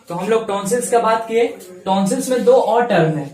तो हम लोग टॉन्सिल्स का बात किए। टॉन्सिल्स में दो और टर्म है।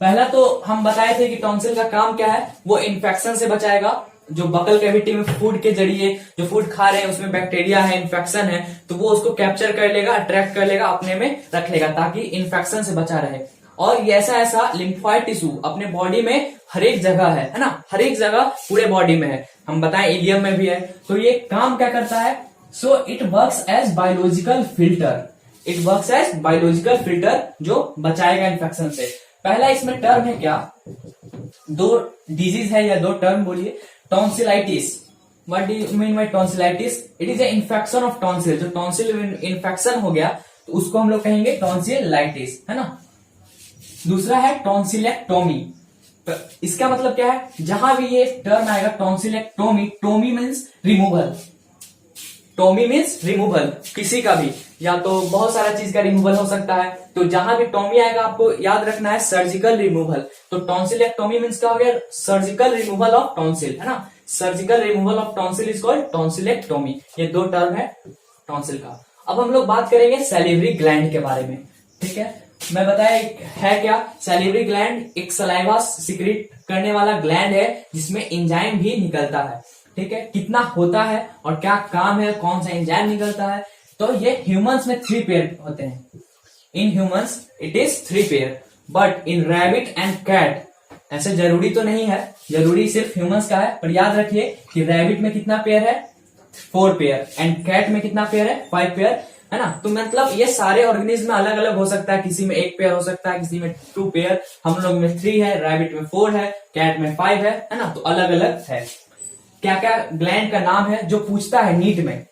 पहला तो हम बताए थे कि टॉन्सिल का काम क्या है, वो इन्फेक्शन से बचाएगा। जो बकल कैविटी में फूड के जरिए जो फूड खा रहे हैं उसमें बैक्टीरिया है, इन्फेक्शन है, तो वो उसको कैप्चर कर लेगा, अट्रैक्ट कर लेगा, अपने में रख लेगा ताकि इन्फेक्शन से बचा रहे। और ये ऐसा लिम्फोइड टिश्यू अपने बॉडी में हर एक जगह है ना, हर एक जगह पूरे बॉडी में है। हम बताएं इलियम में भी है। तो ये काम क्या करता है, so it works as biological filter. It works as biological filter जो बचाएगा इन्फेक्शन से। पहला इसमें टर्म है क्या, दो डिजीज है या दो टर्म बोलिए। Tonsillitis, what do you mean by tonsillitis? It is a infection of tonsil. जो टॉन्सिल इन्फेक्शन हो गया तो उसको हम लोग कहेंगे टॉन्सिलाइटिस, है ना। दूसरा है टॉन्सिलेक्टोमी। इसका मतलब क्या है, जहां भी ये टर्म आएगा tonsillectomy, tomy means removal, tomy means removal किसी का भी, या तो बहुत सारा चीज का रिमूवल हो सकता है। तो जहां भी टोमी आएगा आपको याद रखना है सर्जिकल रिमूवल। तो टॉन्सिलेक्टोमी मीन्स क्या हो गया, सर्जिकल रिमूवल ऑफ टॉन्सिल, है ना। Surgical removal of tonsil is called tonsillectomy. ये दो टर्म है टॉन्सिल का। अब हम लोग बात करेंगे सैलिवरी ग्लैंड के बारे में, ठीक है। मैं बताया है क्या, सैलिवरी ग्लैंड एक सलाइवा सिक्रीट करने वाला ग्लैंड है जिसमें एंजाइम भी निकलता है, ठीक है। कितना होता है और क्या काम है, कौन सा एंजाइम निकलता है, तो ये ह्यूमंस में 3 पेयर होते हैं। In humans it is 3 pair, but in rabbit and cat ऐसे जरूरी तो नहीं है, जरूरी सिर्फ ह्यूमंस का है। पर याद रखिए कि रैबिट में कितना पेयर है, 4 पेयर, एंड कैट में कितना पेयर है, 5 पेयर, है ना। तो मतलब ये सारे ऑर्गेनिज्म में अलग अलग हो सकता है, किसी में 1 पेयर हो सकता है, किसी में 2 पेयर। हम लोग में 3 है, रैबिट में 4 है, कैट में 5 है ना। तो अलग अलग है। क्या क्या ग्लैंड का नाम है जो पूछता है नीट में,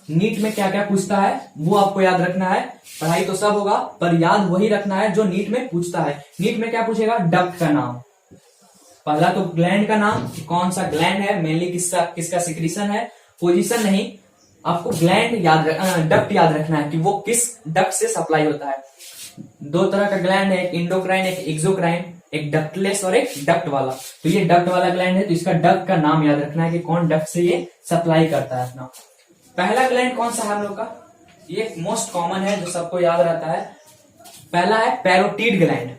नीट में क्या क्या पूछता है वो आपको याद रखना है। पढ़ाई तो सब होगा पर याद वही रखना है जो नीट में पूछता है। नीट में क्या पूछेगा, डक्ट का नाम। पहला तो ग्लैंड का नाम, कौन सा ग्लैंड है, मेनली किसका सिक्रीशन है, पोजीशन नहीं, आपको ग्लैंड डक्ट याद रखना है कि वो किस डक्ट से सप्लाई होता है। 2 तरह का ग्लैंड है, एक इंडोक्राइन एक एक्सोक्राइन, एक डक्टलेस और एक डक्ट वाला। तो ये डक्ट वाला ग्लैंड है तो इसका डक्ट का नाम याद रखना है कि कौन डक्ट से ये सप्लाई करता है अपना। पहला ग्लैंड कौन सा है हम लोग का, ये मोस्ट कॉमन है जो सबको याद रहता है। पहला है parotid gland.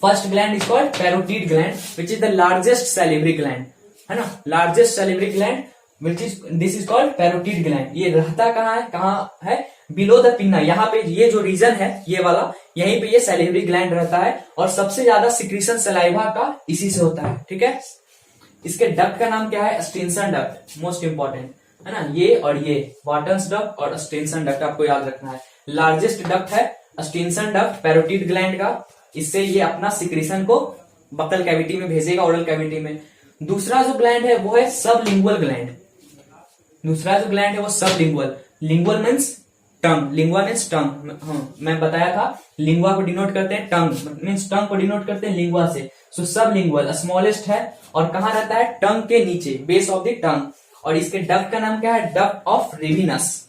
First gland is called parotid gland which is the largest salivary gland, है ना। Largest salivary gland which is this is called parotid gland. ये रहता कहाँ है, बिलो द पिन्ना। यहाँ पे ये जो रीजन है ये वाला, यहीं पे ये सैलिवरी ग्लैंड रहता है और सबसे ज्यादा सिक्रीशन सलाइवा का इसी से होता है, ठीक है। इसके डक्ट का नाम क्या है, स्टेन्सन डक्ट, मोस्ट इंपॉर्टेंट, है ना। ये और ये वाटन्स डक्ट और स्टेन्सन डक्ट आपको याद रखना है। लार्जेस्ट डक्ट है स्टेन्सन डक्ट पैरोटिड ग्लैंड का, इससे ये अपना सिक्रीशन को बकल कैविटी में भेजेगा, ओरल कैविटी में। दूसरा जो ग्लैंड है वो है सबलिंगुअल ग्लैंड। दूसरा जो ग्लैंड है वो सबलिंगुअल, लिंगुअल मीन्स टंग, लिंगुआ मीन्स टंग। मैं बताया था लिंगुआ को डिनोट करते हैं टंग मीन्स टंग को डिनोट करते हैं लिंगुआ से। सो सबलिंगुअल स्मॉलेस्ट है और कहाँ रहता है, टंग के नीचे, बेस ऑफ द टंग। और इसके डक्ट का नाम क्या है, duct of Rivinus,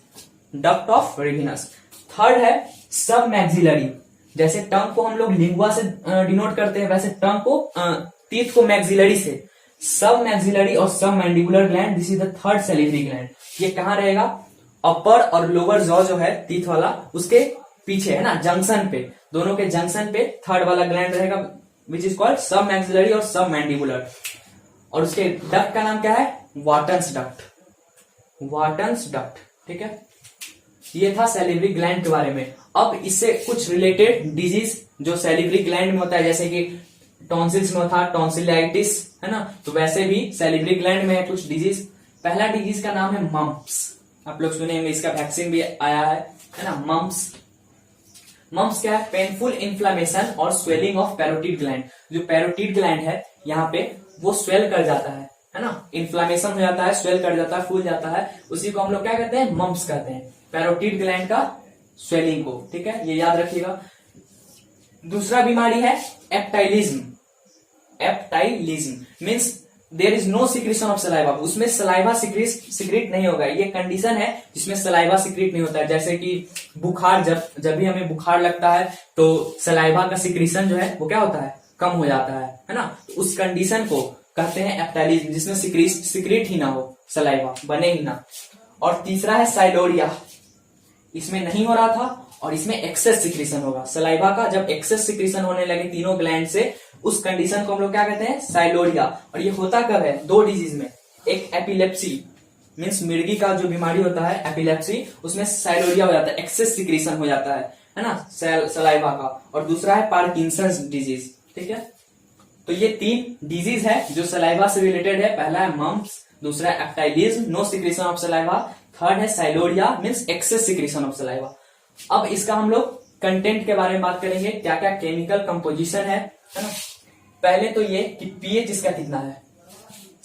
duct of Rivinus. Third है सब मैक्सिलरी। जैसे टंग को हम लोग लिंगुआ से डिनोट करते हैं वैसे टंग को टीथ को मैक्सिलरी से। सब मैक्सिलरी और सब mandibular gland, this is the third salivary gland. ये कहाँ रहेगा, अपर और लोअर जॉ जो है टीथ वाला उसके पीछे, है ना, जंक्शन पे, दोनों के जंक्शन पे थर्ड वाला ग्लैंड रहेगा विच इज कॉल्ड सब मैक्सिलरी और सब मैंडिबुलर। और उसके डक्ट का नाम क्या है, वाटन्स डक्ट, वाटन्स डक्ट, ठीक है। ये था सैलिवरी ग्लैंड के बारे में। अब इससे कुछ रिलेटेड डिजीज जो सैलिवरी ग्लैंड में होता है, जैसे कि टॉन्सिल्स में था टॉन्सिलाइटिस, है ना, तो वैसे भी सैलिवरी ग्लैंड में है कुछ डिजीज। पहला डिजीज का नाम है मम्प्स। आप लोग सुनेंगे, इसका वैक्सीन भी आया है ना। मम्प्स, मम्प्स क्या है, पेनफुल इन्फ्लामेशन और स्वेलिंग ऑफ पैरोटिड ग्लैंड। जो पैरोटिड ग्लैंड है यहाँ पे वो स्वेल कर जाता है ना, इन्फ्लामेशन हो जाता है, स्वेल कर जाता है, फूल जाता है, उसी को हम लोग क्या कहते हैं, मम्प्स कहते हैं, पैरोटिड ग्लैंड का स्वेलिंग को, ठीक है, ये याद रखिएगा। दूसरा बीमारी है aptyalism. Aptyalism means there is no secretion of saliva, उसमें सलाइवा सिक्रीट नहीं होगा। ये कंडीशन है जिसमें सलाइवा सिक्रीट नहीं होता है। जैसे कि बुखार, जब भी हमें बुखार लगता है तो सलाइवा का सिक्रीशन जो है वो क्या होता है, कम हो जाता है ना। तो उस कंडीशन को कहते हैं एप्टाइलिज्म, जिसमें सिक्रीट ही ना हो, सलाइवा बने ही ना। और तीसरा है साइलोरिया। इसमें नहीं हो रहा था और इसमें एक्सेस सिक्रीशन होगा सलाइवा का। जब एक्सेस सिक्रीशन होने लगे तीनों ग्लैंड से, उस कंडीशन को हम लोग क्या कहते हैं, साइलोरिया। और ये होता कब है, दो डिजीज में, एक एपिलेप्सी मीन्स मिर्गी का जो बीमारी होता है एपिलेप्सी, उसमें साइलोरिया हो जाता है, एक्सेस सिक्रीशन हो जाता है ना सलाइवा का। और दूसरा है पार्किंसंस डिजीज। ठीक है, तो ये तीन डिजीज है जो सलाइवा से रिलेटेड है। पहला है मम्प्स, दूसरा है aptyalism, no secretion of saliva, third है sialorrhoea means excess secretion of saliva. अब इसका हम लोग कंटेंट के बारे में बात करेंगे, क्या क्या केमिकल कंपोजिशन है ना। पहले तो ये कि पीएच इसका कितना है,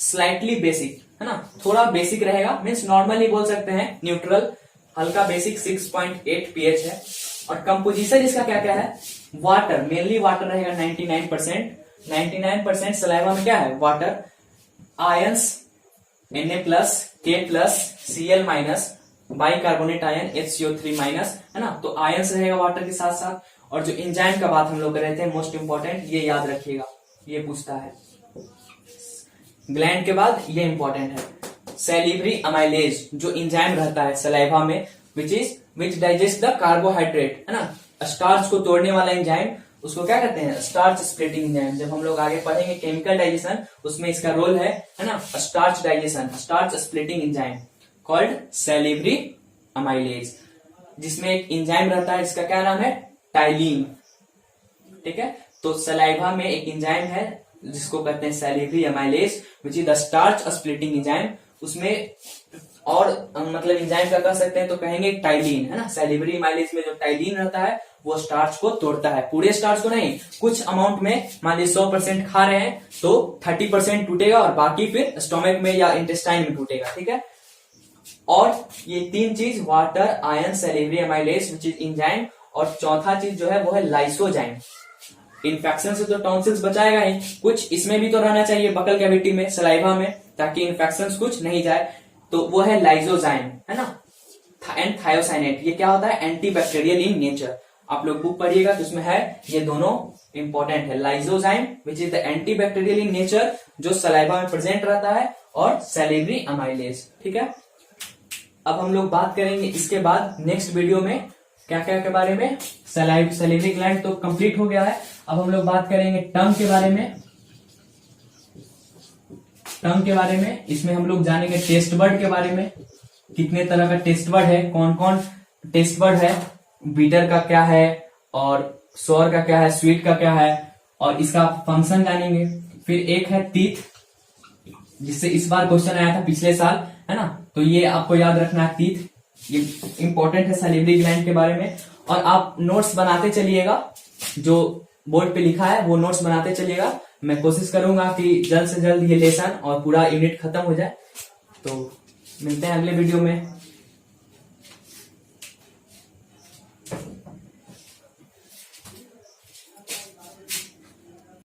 स्लाइटली बेसिक है ना, थोड़ा बेसिक रहेगा मीन्स नॉर्मली बोल सकते हैं, न्यूट्रल, हल्का बेसिक 6.8 पीएच है। और कंपोजिशन इसका क्या क्या है, वाटर, मेनली वाटर रहेगा 99%। 99% सलाइवा में क्या है, water, ions Na+, K+, Cl-, bicarbonate ion HCO3- है ना, तो आयंस रहेगा वाटर के साथ साथ। और जो एंजाइम का बात हम लोग कर रहे थे, मोस्ट इंपॉर्टेंट, ये याद रखिएगा, ये पूछता है ग्लैंड के बाद, ये इंपॉर्टेंट है। सैलिवरी अमाइलेज जो एंजाइम रहता है सलाइवा में, विच डाइजेस्ट द कार्बोहाइड्रेट, है ना, स्टार्च को तोड़ने वाला एंजाइम, उसको क्या कहते हैं, स्टार्च स्प्लिटिंग एंजाइम। जब हम लोग आगे पढ़ेंगे केमिकल डाइजेशन, उसमें इसका रोल है ना, starch digestion, starch splitting enzyme called salivary amylase, जिसमें एक एंजाइम रहता है जिसका क्या नाम है, टाइलिन। ठीक है, तो सलाइवा में एक एंजाइम है जिसको कहते हैं salivary amylase, which is the starch splitting enzyme. उसमें और मतलब एंजाइम का कह सकते हैं तो कहेंगे टाइलिन, है ना। सैलिवरी अमाइलेज में जो टाइलिन रहता है वो स्टार्च को तोड़ता है, पूरे स्टार्च को नहीं, कुछ अमाउंट में, मान लीजिए 100% खा रहे हैं तो 30% टूटेगा और बाकी फिर स्टोमक में या इंटेस्टाइन में टूटेगा। ठीक है, और ये तीन चीज, water, ion, salivary amylase which is enzyme, और चौथा चीज जो है वो है लाइसोजाइम। इन्फेक्शन से तो टॉन्सिल्स बचाएगा ही, कुछ इसमें भी तो रहना चाहिए बकल कैविटी में, सलाइवा में, ताकि इन्फेक्शन कुछ नहीं जाए, तो वो है लाइसोजाइम, है ना। एंड थायोसाइनेट, ये क्या होता है, एंटीबैक्टीरियल इन नेचर। आप लोग बुक पढ़िएगा तो उसमें है, ये दोनों इंपॉर्टेंट है, lysozyme which is the antibacterial in nature जो सलाइवा में प्रेजेंट रहता है, और सैलिवरी अमाइलेज। ठीक है, अब हम लोग बात करेंगे इसके बाद नेक्स्ट वीडियो में क्या क्या के बारे में, सैलिवरी ग्लैंड तो कंप्लीट हो गया है। अब हम लोग बात करेंगे टंग के बारे में, टंग के बारे में, इसमें हम लोग जानेंगे टेस्ट बर्ड के बारे में, कितने तरह का टेस्ट बर्ड है, कौन कौन टेस्ट बर्ड है, बीटर का क्या है, और सोर का क्या है, स्वीट का क्या है, और इसका फंक्शन जानेंगे। फिर एक है तीत, जिससे इस बार क्वेश्चन आया था पिछले साल, है ना, तो ये आपको याद रखना है तीत, ये इंपॉर्टेंट है सैलिवरी ग्लैंड के बारे में। और आप नोट्स बनाते चलिएगा, जो बोर्ड पे लिखा है वो नोट्स बनाते चलिएगा। मैं कोशिश करूंगा कि जल्द से जल्द ये लेसन और पूरा यूनिट खत्म हो जाए। तो मिलते हैं अगले वीडियो में।